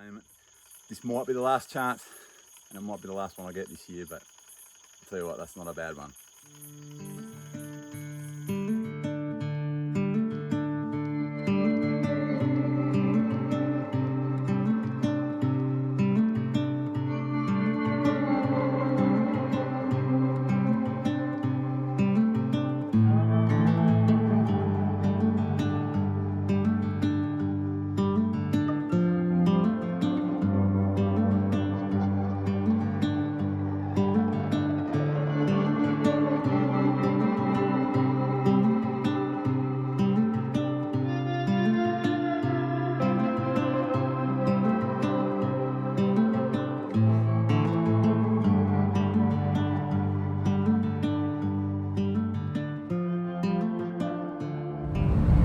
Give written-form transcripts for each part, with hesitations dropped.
Damn it. This might be the last chance, and it might be the last one I get this year, but I'll tell you what, that's not a bad one.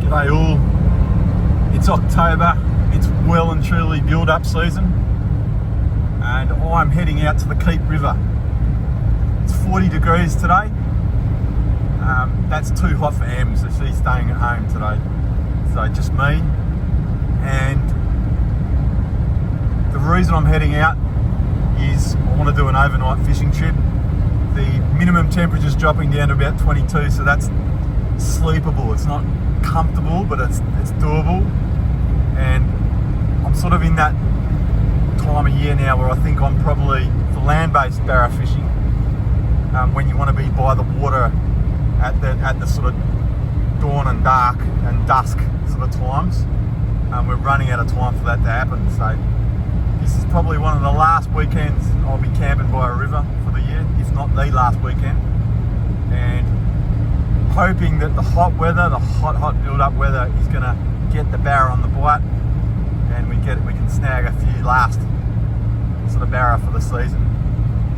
G'day all, it's October, it's well and truly build-up season, and I'm heading out to the Keep River. It's 40 degrees today. That's too hot for Em, so she's staying at home today. So just me, and the reason I'm heading out is I want to do an overnight fishing trip. The minimum temperature is dropping down to about 22, so that's sleepable. It's not comfortable, but it's doable, and I'm sort of in that time of year now where I think I'm probably for land-based barra fishing, when you want to be by the water at the sort of dawn and dark and dusk sort of times. We're running out of time for that to happen, so this is probably one of the last weekends I'll be camping by a river for the year, if not the last weekend, and hoping that the hot weather, the hot build-up weather, is going to get the barra on the bite, and we can snag a few last sort of barra for the season.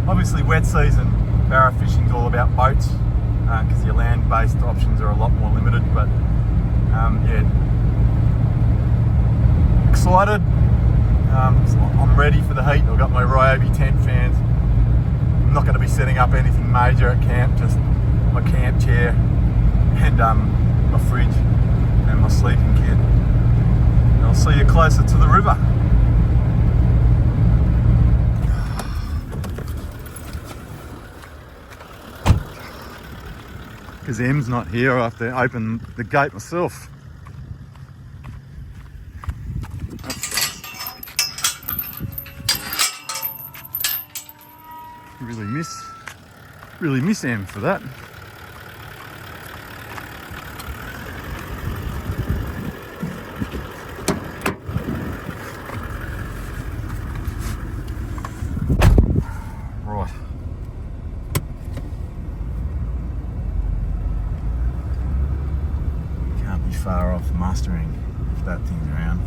Obviously, wet season barra fishing is all about boats, because your land-based options are a lot more limited. But yeah, excited. I'm ready for the heat. I've got my Ryobi tent fans. I'm not going to be setting up anything major at camp, just my camp chair and my fridge and my sleeping kit. And I'll see you closer to the river. Because Em's not here, I have to open the gate myself. Really miss Em for that. Right. Can't be far off mustering if that thing's around.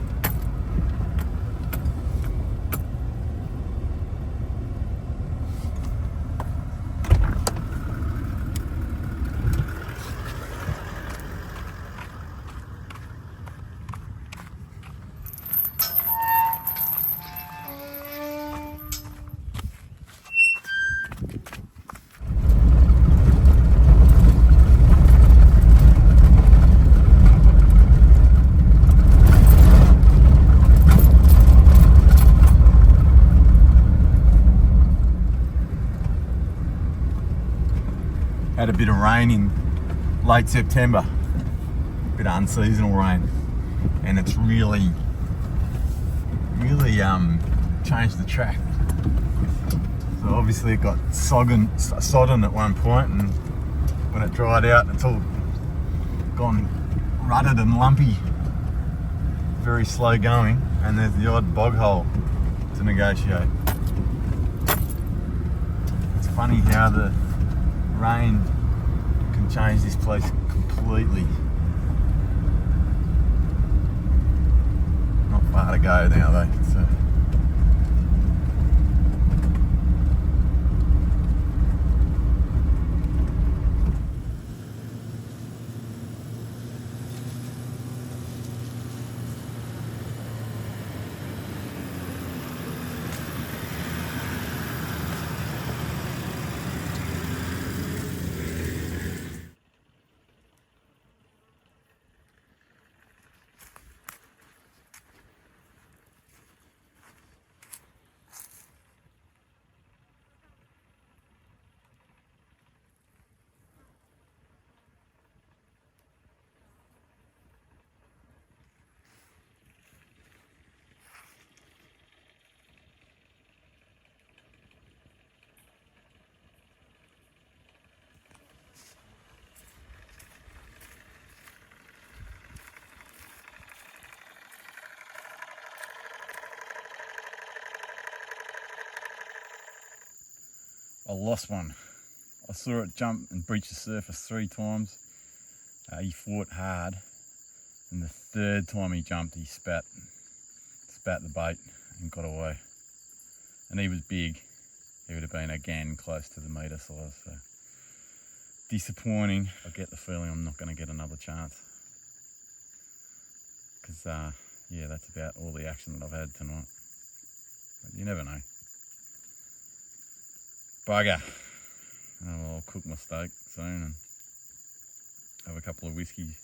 Had a bit of rain in late September, a bit of unseasonal rain, and it's really changed the track. So obviously it got sodden at one point, and when it dried out, it's all gone rutted and lumpy, very slow going, and there's the odd bog hole to negotiate. It's funny how the rain can change this place completely. Not far to go now though, so. I lost one. I saw it jump and breach the surface 3 times. He fought hard, and the 3rd time he jumped, he spat the bait and got away. And he was big. He would have been again close to the metre size. So disappointing. I get the feeling I'm not going to get another chance. Because yeah, that's about all the action that I've had tonight. But you never know. Bugger. Oh, well, I'll cook my steak soon and have a couple of whiskeys.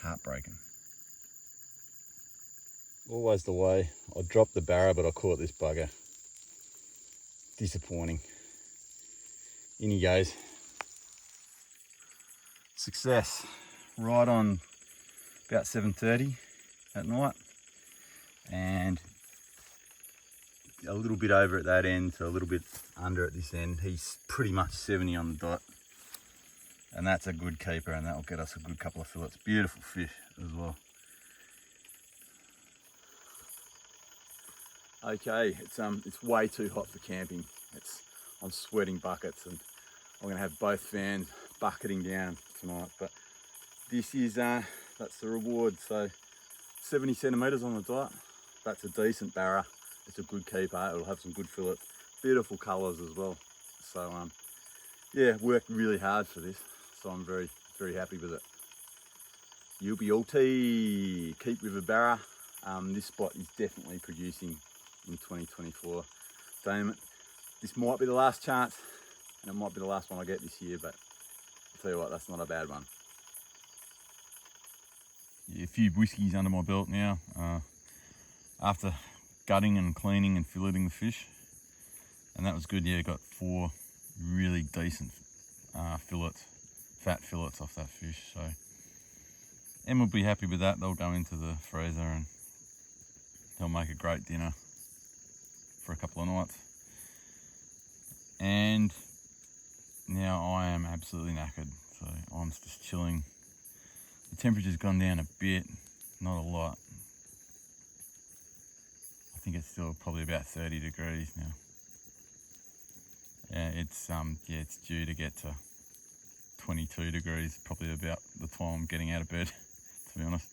Heartbreaking. Always the way. I dropped the Barra, but I caught this bugger. Disappointing. In he goes. Success. Right on about 7:30 at night, and a little bit over at that end, so a little bit under at this end. He's pretty much 70 on the dot, and that's a good keeper, and that'll get us a good couple of fillets. Beautiful fish as well. Okay, it's way too hot for camping. I'm sweating buckets, and I'm gonna have both fans bucketing down tonight. But this is that's the reward. So 70 centimeters on the dot. That's a decent Barra. It's a good keeper. It'll have some good fillets. Beautiful colours as well. So yeah, worked really hard for this. So I'm very, very happy with it. You'll be all tea. Keep River Barra. This spot is definitely producing in 2024. Damn it. This might be the last chance, and it might be the last one I get this year, but I'll tell you what, that's not a bad one. Yeah, a few whiskies under my belt now. After gutting and cleaning and filleting the fish, and that was good. Yeah, got 4 really decent fillets, fat fillets off that fish. So Em will be happy with that. They'll go into the freezer and they'll make a great dinner for a couple of nights. And now I am absolutely knackered, so I'm just chilling. The temperature's gone down a bit, not a lot. I think it's still probably about 30 degrees now. Yeah, it's due to get to 22 degrees, probably about the time I'm getting out of bed, to be honest.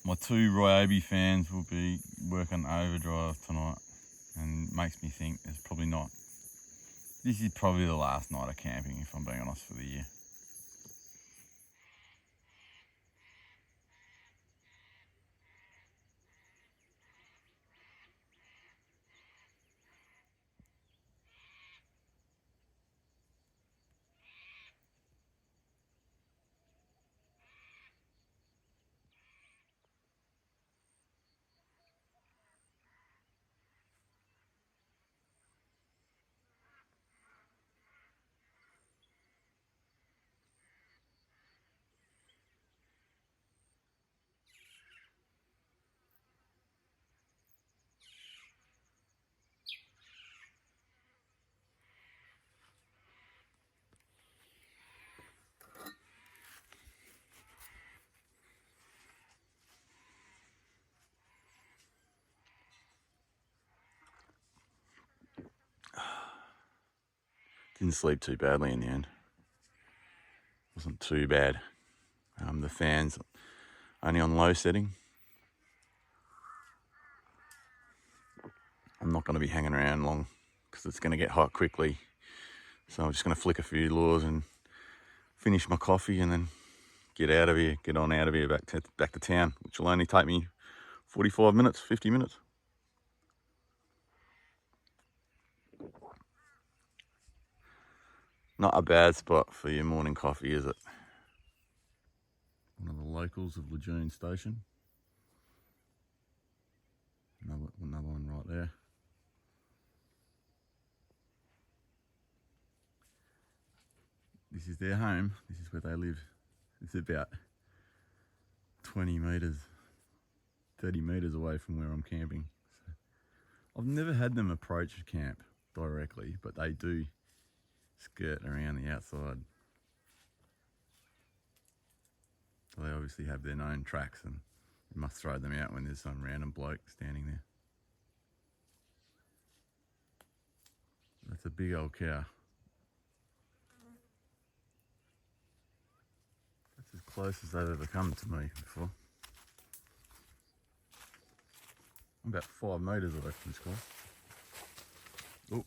My 2 Ryobi fans will be working overdrive tonight, and makes me think there's probably not. This is probably the last night of camping, if I'm being honest, for the year. Didn't sleep too badly in the end. Wasn't too bad. The fans only on low setting. I'm not going to be hanging around long because it's going to get hot quickly. So I'm just going to flick a few lures and finish my coffee and then get out of here, get on out of here back to town, which will only take me 45 minutes, 50 minutes. Not a bad spot for your morning coffee, is it? One of the locals of Lejeune Station. Another one right there. This is their home. This is where they live. It's about 20 metres, 30 metres away from where I'm camping. So I've never had them approach camp directly, but they do skirt around the outside. So they obviously have their known tracks, and you must throw them out when there's some random bloke standing there. big old cow. That's as close as they've ever come to me before. I'm about 5 metres away from this guy. Oh.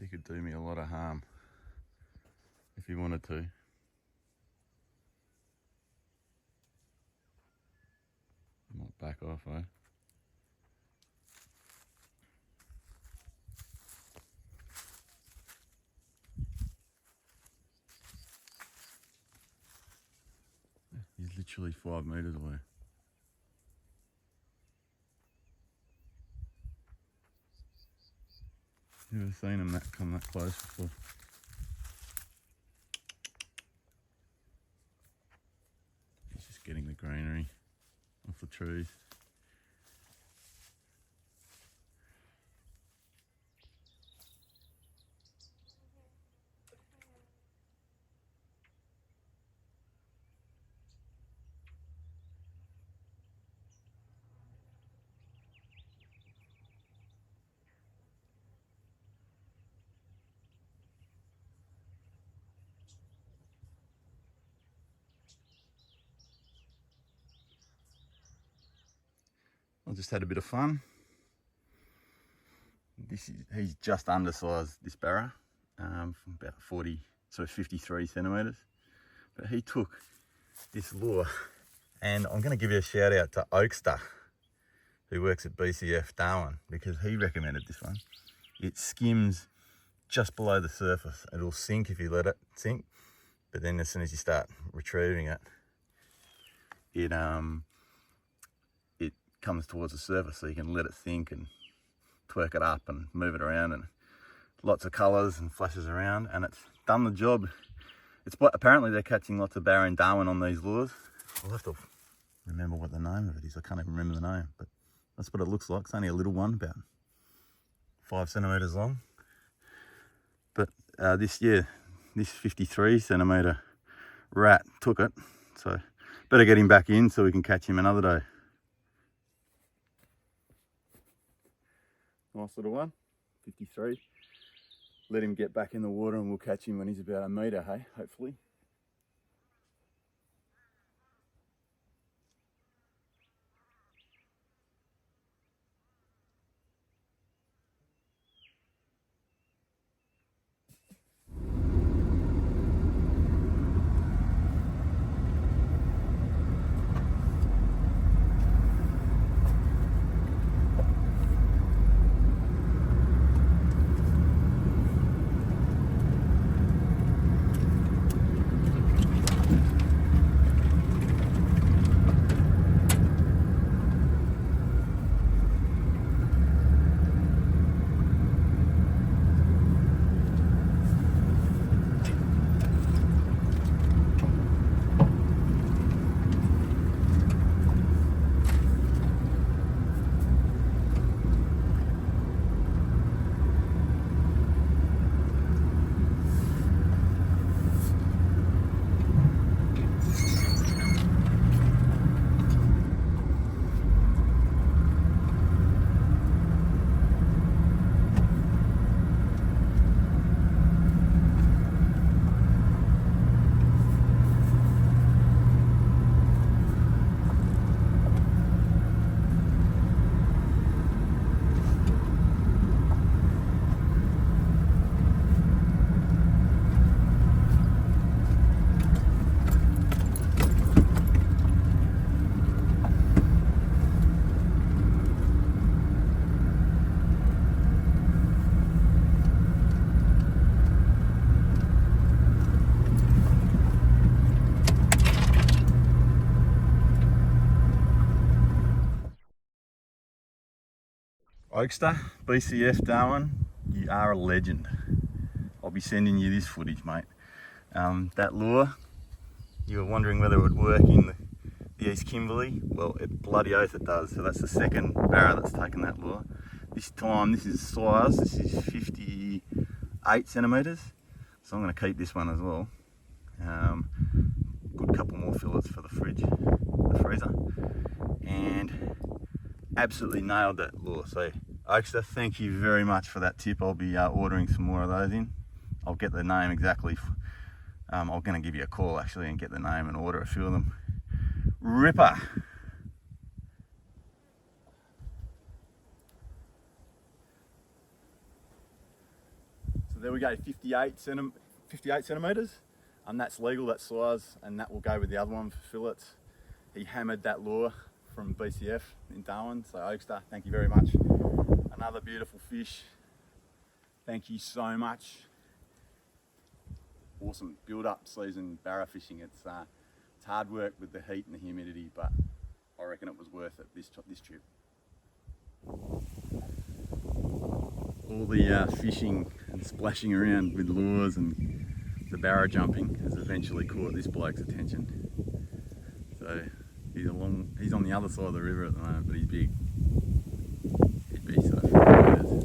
He could do me a lot of harm if he wanted to. Might back off, eh? He's literally 5 metres away. Never seen him come that close before. He's just getting the greenery off the trees. I just had a bit of fun. He's just undersized, this Barra, from about 53 centimetres. But he took this lure, and I'm going to give you a shout out to Oakster, who works at BCF Darwin, because he recommended this one. It skims just below the surface. It'll sink if you let it sink, but then as soon as you start retrieving it, it comes towards the surface, so you can let it sink and twerk it up and move it around, and lots of colours and flashes around, and it's done the job. Apparently they're catching lots of Barra and Darwin on these lures. I'll have to remember what the name of it is. I can't even remember the name, but that's what it looks like. It's only a little one, about 5 centimetres long. But this 53 centimetre rat took it, so better get him back in so we can catch him another day. Nice little one, 53. Let him get back in the water and we'll catch him when he's about 1 metre, hey, hopefully. Oakster, BCF Darwin, you are a legend. I'll be sending you this footage, mate. That lure, you were wondering whether it would work in the East Kimberley. Well, it bloody oath it does. So that's the second Barra that's taken that lure. This time, this is size, this is 58 centimetres. So I'm going to keep this one as well. Good couple more fillets for the freezer. And absolutely nailed that lure. So Oakster, thank you very much for that tip. I'll be ordering some more of those in. I'll get the name exactly. I'm going to give you a call actually and get the name and order a few of them. Ripper. So there we go, 58 centimetres, and that's legal, that size, and that will go with the other one for fillets. He hammered that lure from BCF in Darwin, so Oakster, thank you very much. Another beautiful fish. Thank you so much. Awesome build-up season Barra fishing. It's hard work with the heat and the humidity, but I reckon it was worth it this trip. All the fishing and splashing around with lures and the Barra jumping has eventually caught this bloke's attention. So he's on the other side of the river at the moment, but he's big. He'd be sort of 4 meters.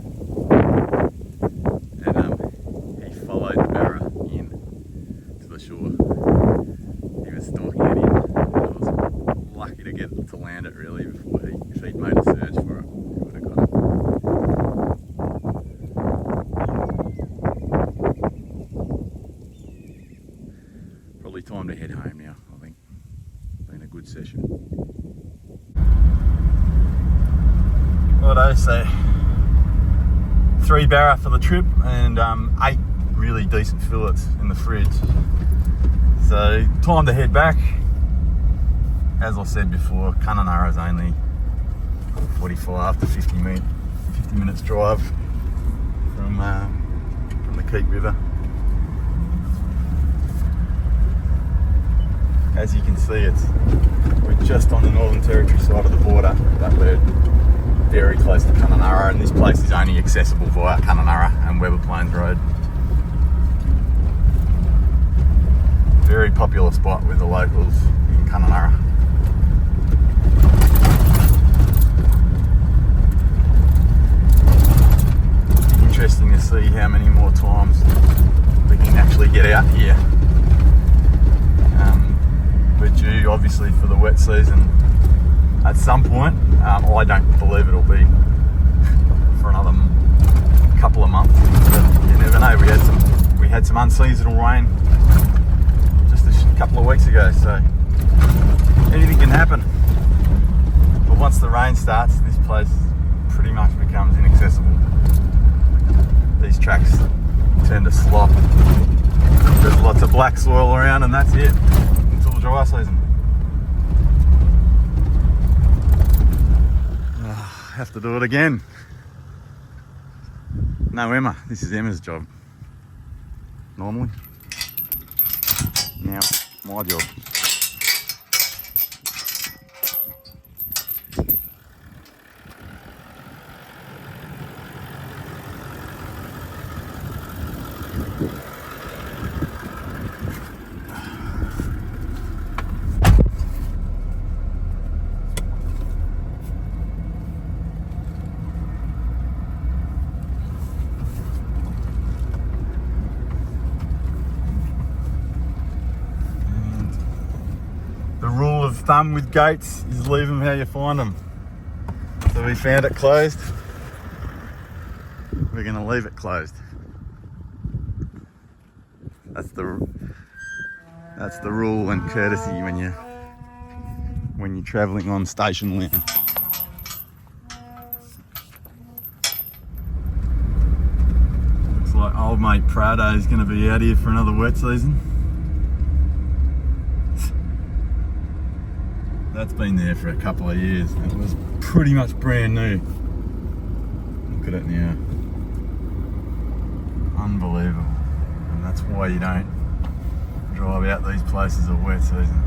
And he followed the Barra in to the shore. He was stalking at him, and I was lucky to get to land it really before if he'd made a search for it, he would have got it. Probably time to head home now, I think. Been a good session. Righto, so 3 Barra for the trip and 8 really decent fillets in the fridge. So time to head back. As I said before, Kununurra is only 45 to 50 minutes drive from the Keep River. As you can see, we're just on the Northern Territory side of the border, but we're very close to Kununurra, and this place is only accessible via Kununurra and Weber Plains Road. Very popular spot with the locals in Kununurra. Interesting to see how many more times we can actually get out here. We're due obviously for the wet season at some point. I don't believe it'll be for another couple of months, but you never know. We had some unseasonal rain just a couple of weeks ago, so anything can happen. But once the rain starts, this place pretty much becomes inaccessible. These tracks tend to slop. There's lots of black soil around, and that's it until the dry season. Have to do it again. No, Emma. This is Emma's job. Normally. Now, my job. Thumb with gates is leave them how you find them. So we found it closed. We're going to leave it closed. That's the rule and courtesy when you're travelling on station land. Looks like old mate Prado is going to be out here for another wet season. That's been there for a couple of years and it was pretty much brand new. Look at it now. Unbelievable. And that's why you don't drive out these places at wet season.